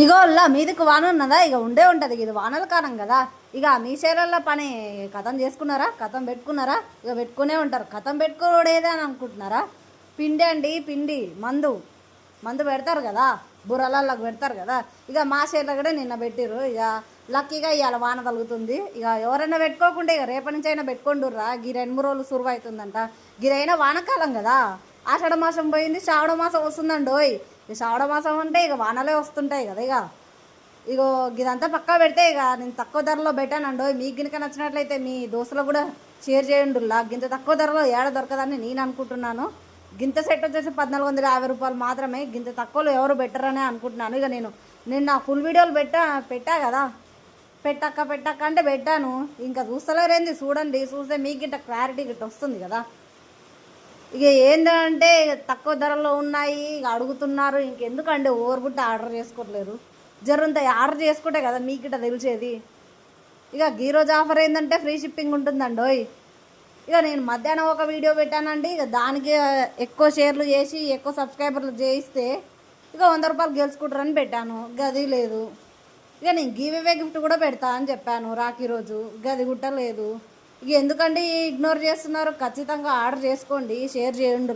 ఇగోల్లా మీదకి వాన ఉన్నదా? ఇక ఉండే ఉంటుంది, ఇది వానల కాలం కదా. ఇక మీ షేర్లలో పని కథం చేసుకున్నారా? కథం పెట్టుకున్నారా? ఇక పెట్టుకునే ఉంటారు. కథం పెట్టుకోడేదే అని అనుకుంటున్నారా? పిండి అండి, పిండి మందు మందు పెడతారు కదా, బుర్రలలోకి పెడతారు కదా. ఇక మా షేర్లో కూడా నిన్న పెట్టిర్రు. ఇక లక్కీగా ఇవాళ వాన తగులుతుంది. ఇక ఎవరైనా పెట్టుకోకుండా ఇక రేపటి నుంచి అయినా పెట్టుకుంటుర్రా. గీ 2-3 రోజులు సురువు అవుతుందంట. గిరైనా వానకాలం కదా. ఆషాఢ మాసం పోయింది, శ్రావణ మాసం వస్తుందండి. ఇక శ్రావణ మాసం అంటే ఇక వానలే వస్తుంటాయి కదా. ఇగో ఇదంతా పక్కా పెడితే ఇక నేను తక్కువ ధరలో పెట్టానండి. మీకు గినక నచ్చినట్లయితే మీ దోస్తులు కూడా షేర్ చేయండి. గింత తక్కువ ధరలో ఏడ దొరకదని నేను అనుకుంటున్నాను. గింత సెట్ వచ్చేసి 1450 రూపాయలు మాత్రమే. గింత తక్కువలో ఎవరు బెటరనే అనుకుంటున్నాను. ఇక నేను నిన్న ఫుల్ వీడియోలు పెట్టా కదా. పెట్టక్క అంటే పెట్టాను. ఇంకా చూస్తలేరేంది, చూడండి. చూస్తే మీకు గిట్ట క్లారిటీ గిట్ట వస్తుంది కదా. ఇక ఏంటంటే తక్కువ ధరలో ఉన్నాయి, ఇక అడుగుతున్నారు. ఇంకెందుకండి ఓవర్బుట్ట ఆర్డర్ చేసుకోవట్లేరు. జరంత ఆర్డర్ చేసుకుంటే కదా మీకు గిట్ట తెలిసేది. ఇక ఈరోజు ఆఫర్ ఏంటంటే ఫ్రీ షిప్పింగ్ ఉంటుందండి. ఇక నేను మధ్యాహ్నం ఒక వీడియో పెట్టానండి. ఇక దానికి ఎక్కువ షేర్లు చేసి ఎక్కువ సబ్స్క్రైబర్లు చేయిస్తే ఇక 100 రూపాయలు గెలుచుకుంటారని పెట్టాను. గది లేదు. ఇక నేను గివ్ గిఫ్ట్ కూడా పెడతా అని చెప్పాను రాఖీ రోజు. గది గుట్ట లేదు. ఇక ఎందుకండి ఇగ్నోర్ చేస్తున్నారు? ఖచ్చితంగా ఆర్డర్ చేసుకోండి, షేర్ చేయండి.